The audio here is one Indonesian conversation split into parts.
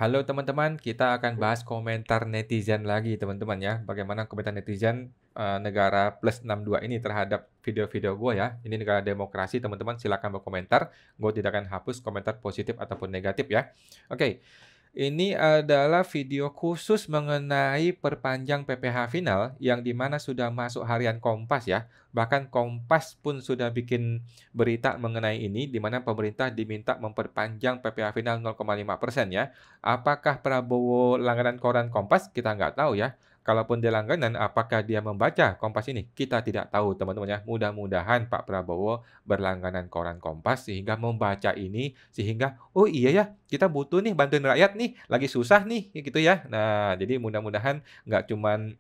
Halo teman-teman, kita akan bahas komentar netizen lagi teman-teman ya. Bagaimana komentar netizen negara plus 62 ini terhadap video-video gue ya. Ini negara demokrasi teman-teman, silakan berkomentar. Gue tidak akan hapus komentar positif ataupun negatif ya. Oke, ini adalah video khusus mengenai perpanjang PPh final yang di mana sudah masuk harian Kompas ya. Bahkan Kompas pun sudah bikin berita mengenai ini, di mana pemerintah diminta memperpanjang PPh final 0,5% ya. Apakah Prabowo langganan koran Kompas? Kita nggak tahu ya. Kalaupun dia langganan, apakah dia membaca Kompas ini? Kita tidak tahu teman-teman ya. Mudah-mudahan Pak Prabowo berlangganan koran Kompas sehingga membaca ini, sehingga, oh iya ya, kita butuh nih bantuin rakyat nih, lagi susah nih, gitu ya. Nah, jadi mudah-mudahan nggak cuman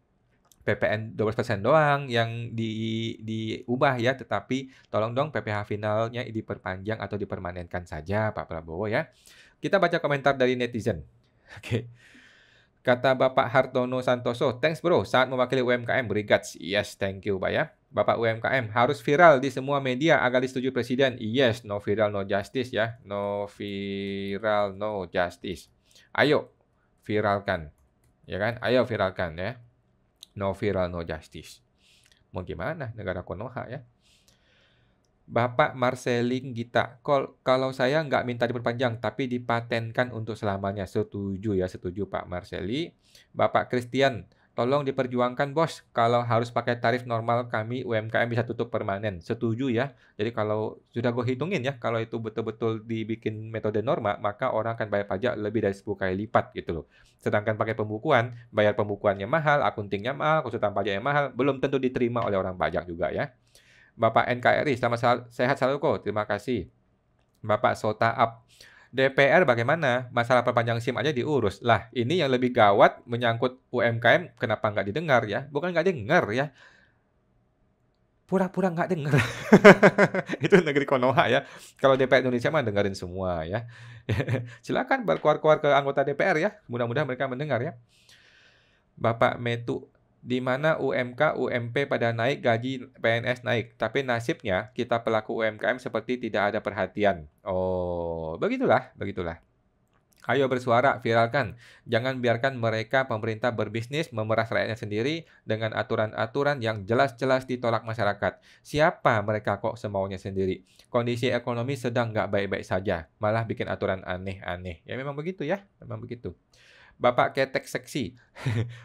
PPN 12% doang yang diubah ya, tetapi tolong dong PPh finalnya diperpanjang atau dipermanenkan saja Pak Prabowo ya. Kita baca komentar dari netizen. Oke. Kata Bapak Hartono Santoso, "Thanks bro, saat mewakili UMKM, regards." Yes, thank you Pak ya. Bapak UMKM, harus viral di semua media agar disetujui Presiden. Yes, no viral, no justice ya. No viral, no justice. Ayo, viralkan. Ya kan? Ayo viralkan ya. No viral, no justice. Mau gimana negara Konoha ya? Bapak Marceling Gita, kalau saya nggak minta diperpanjang, tapi dipatenkan untuk selamanya. Setuju ya, setuju Pak Marceli. Bapak Christian, tolong diperjuangkan bos. Kalau harus pakai tarif normal, kami UMKM bisa tutup permanen. Setuju ya. Jadi kalau sudah gue hitungin ya, kalau itu betul-betul dibikin metode norma, maka orang akan bayar pajak lebih dari 10 kali lipat gitu loh. Sedangkan pakai pembukuan, bayar pembukuannya mahal, akuntingnya mahal, konsultan pajaknya mahal, belum tentu diterima oleh orang pajak juga ya. Bapak NKRI, sehat selalu kok, terima kasih. Bapak Sotaap, DPR bagaimana? Masalah perpanjang SIM aja diurus. Lah, ini yang lebih gawat menyangkut UMKM, kenapa nggak didengar ya? Bukan nggak dengar ya, pura-pura nggak dengar. Itu negeri Konoha ya. Kalau DPR Indonesia mah dengerin semua ya. Silakan berkuar-kuar ke anggota DPR ya. Mudah-mudahan mereka mendengar ya. Bapak Metu, di mana UMK, UMP pada naik, gaji PNS naik, tapi nasibnya kita pelaku UMKM seperti tidak ada perhatian. Oh, begitulah, begitulah. Ayo bersuara, viralkan. Jangan biarkan mereka pemerintah berbisnis memeras rakyatnya sendiri dengan aturan-aturan yang jelas-jelas ditolak masyarakat. Siapa mereka kok semaunya sendiri? Kondisi ekonomi sedang nggak baik-baik saja, malah bikin aturan aneh-aneh. Ya memang begitu ya, memang begitu. Bapak Ketek Seksi,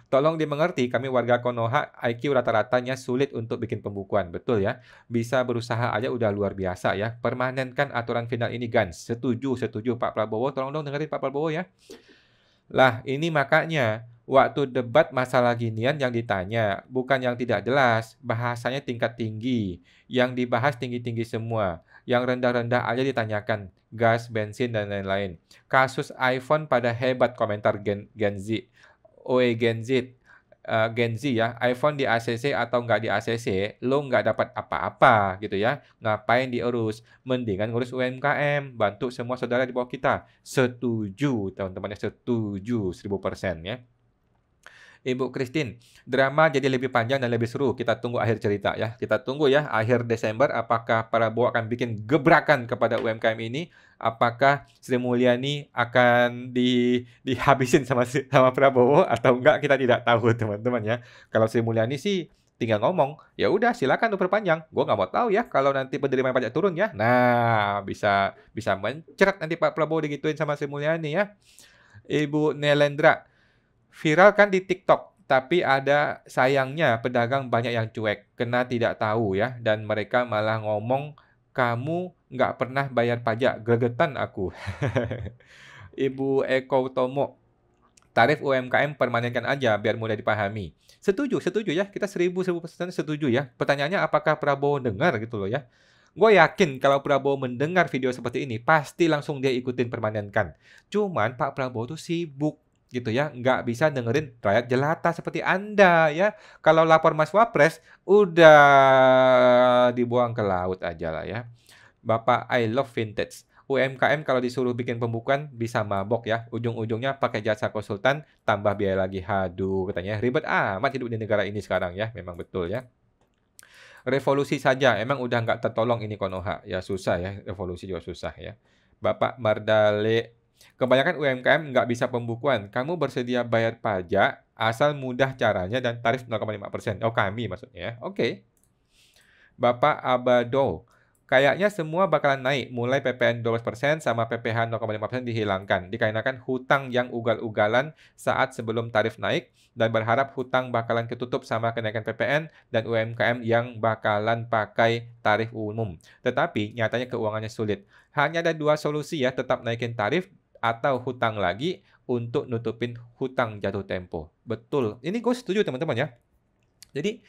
tolong dimengerti, kami warga Konoha IQ rata-ratanya sulit untuk bikin pembukuan, betul ya? Bisa berusaha aja udah luar biasa ya. Permanenkan aturan final ini, Gans. Setuju, setuju Pak Prabowo. Tolong dong dengerin Pak Prabowo ya. Lah, ini makanya waktu debat masalah ginian yang ditanya, bukan yang tidak jelas, bahasanya tingkat tinggi, yang dibahas tinggi-tinggi semua, yang rendah-rendah aja ditanyakan, gas, bensin, dan lain-lain. Kasus iPhone pada hebat komentar Gen Z. Oi Gen Z, Gen Z ya, iPhone di ACC atau nggak di ACC, lo nggak dapat apa-apa gitu ya. Ngapain diurus? Mendingan ngurus UMKM, bantu semua saudara di bawah kita. Setuju teman-teman ya, setuju 1000% ya. Ibu Christine, drama jadi lebih panjang dan lebih seru. Kita tunggu akhir cerita ya. Kita tunggu ya akhir Desember apakah Prabowo akan bikin gebrakan kepada UMKM ini? Apakah Sri Mulyani akan dihabisin sama Prabowo atau enggak? Kita tidak tahu teman-teman ya. Kalau Sri Mulyani sih tinggal ngomong, ya udah silakan diperpanjang. Gue nggak mau tahu ya kalau nanti penerimaan pajak turun ya. Nah, bisa bisa mencret nanti Pak Prabowo digituin sama Sri Mulyani ya. Ibu Nelendra, viral kan di TikTok, tapi ada sayangnya pedagang banyak yang cuek, kena tidak tahu ya, dan mereka malah ngomong, "Kamu nggak pernah bayar pajak, gregetan aku." Ibu Eko Tomo, tarif UMKM permanenkan aja biar mudah dipahami. Setuju, setuju ya, kita 1000% setuju ya. Pertanyaannya apakah Prabowo dengar gitu loh ya. Gue yakin kalau Prabowo mendengar video seperti ini, pasti langsung dia ikutin permanenkan. Cuman Pak Prabowo tuh sibuk gitu ya, nggak bisa dengerin rakyat jelata seperti Anda ya. Kalau lapor Mas Wapres, udah dibuang ke laut aja lah ya. Bapak I love vintage. UMKM kalau disuruh bikin pembukuan bisa mabok ya. Ujung-ujungnya pakai jasa konsultan, tambah biaya lagi. Haduh, katanya ribet amat hidup di negara ini sekarang ya. Memang betul ya. Revolusi saja, emang udah nggak tertolong ini Konoha. Ya susah ya, revolusi juga susah ya. Bapak Mardale Kebanyakan UMKM nggak bisa pembukuan. Kamu bersedia bayar pajak asal mudah caranya dan tarif 0,5%. Oh, kami maksudnya ya. Oke. Bapak Abado, kayaknya semua bakalan naik, mulai PPN 12% sama PPh 0,5% dihilangkan, dikarenakan hutang yang ugal-ugalan saat sebelum tarif naik, dan berharap hutang bakalan ketutup sama kenaikan PPN dan UMKM yang bakalan pakai tarif umum. Tetapi nyatanya keuangannya sulit. Hanya ada dua solusi ya, tetap naikin tarif atau hutang lagi untuk nutupin hutang jatuh tempo. Betul. Ini gue setuju teman-teman ya. Jadi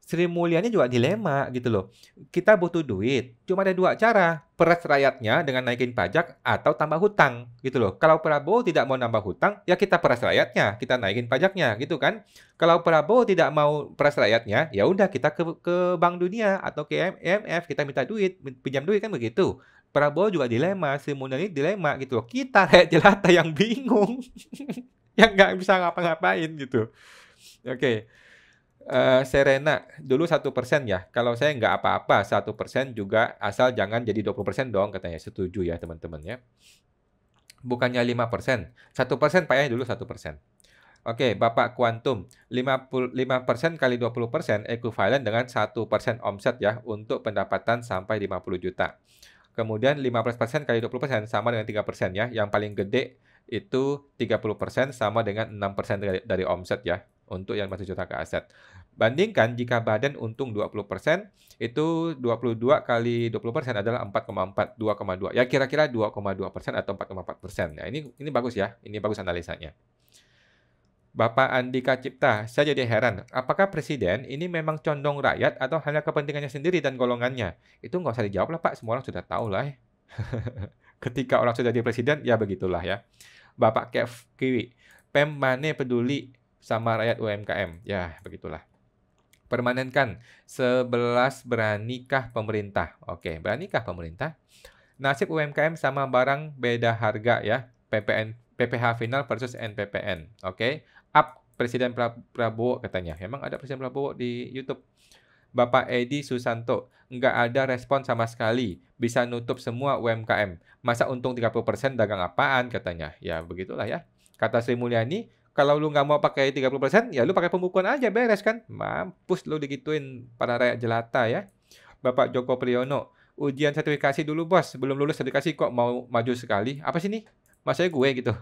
Sri Mulyani juga dilema gitu loh. Kita butuh duit, cuma ada dua cara. Peras rakyatnya dengan naikin pajak atau tambah hutang gitu loh. Kalau Prabowo tidak mau nambah hutang, ya kita peras rakyatnya, kita naikin pajaknya gitu kan. Kalau Prabowo tidak mau peras rakyatnya, ya udah kita ke Bank Dunia atau ke IMF, kita minta duit, pinjam duit kan begitu. Prabowo juga dilema, Sri Mulyani dilema gitu loh. Kita rakyat jelata yang bingung, yang nggak bisa ngapa-ngapain gitu. Oke. Serena, dulu 1% ya. Kalau saya nggak apa-apa, 1% juga asal jangan jadi 20% dong katanya. Setuju ya teman-teman ya. Bukannya 5%. 1% Pak ya, dulu 1%. Oke, Bapak Kuantum, 55% kali 20% ekuivalen dengan 1% omset ya untuk pendapatan sampai 50 juta. Kemudian 15% kali 20% sama dengan 3% ya. Yang paling gede itu 30% sama dengan 6% dari omset ya untuk yang 1 juta ke aset. Bandingkan jika badan untung 20%, itu 22 kali 20% adalah 4,4, 2,2. Ya kira-kira 2,2% atau 4,4%. Nah, ini bagus ya. Ini bagus analisanya. Bapak Andika Cipta, saya jadi heran, apakah presiden ini memang condong rakyat atau hanya kepentingannya sendiri dan golongannya? Itu nggak usah dijawab lah Pak, semua orang sudah tahu lah ya. Ketika orang sudah jadi presiden, ya begitulah ya. Bapak Kev Kiwi, Pem Mane peduli sama rakyat UMKM? Ya, begitulah. Permanenkan, 11 beranikah pemerintah? Oke, beranikah pemerintah? Nasib UMKM sama barang beda harga ya. PPh final versus NPPN. Oke. Up Presiden Prabowo katanya. Memang ada Presiden Prabowo di YouTube. Bapak Edi Susanto, nggak ada respon sama sekali. Bisa nutup semua UMKM. Masa untung 30% dagang apaan katanya. Ya begitulah ya. Kata Sri Mulyani, kalau lu nggak mau pakai 30%, ya lu pakai pembukuan aja beres kan. Mampus lu digituin para rakyat jelata ya. Bapak Joko Priyono, ujian sertifikasi dulu bos. Belum lulus sertifikasi kok mau maju sekali. Apa sih nih? Masanya gue gitu.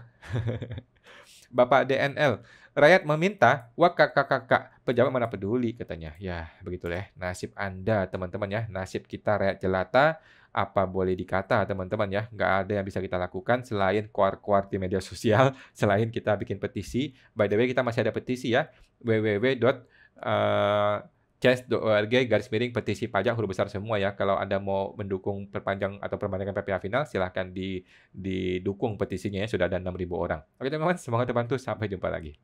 Bapak DNL, rakyat meminta, wah kakak-kakak, pejabat mana peduli katanya. Ya, begitulah ya. Nasib Anda teman-teman ya. Nasib kita rakyat jelata, apa boleh dikata teman-teman ya. Nggak ada yang bisa kita lakukan selain kuar-kuar di media sosial, selain kita bikin petisi. By the way, kita masih ada petisi ya. www.chess.org/petisi pajak huruf besar semua ya. Kalau Anda mau mendukung perpanjang atau perpanjangan PPh final, silahkan didukung petisinya ya. Sudah ada 6.000 orang. Oke teman-teman, semoga terbantu. Sampai jumpa lagi.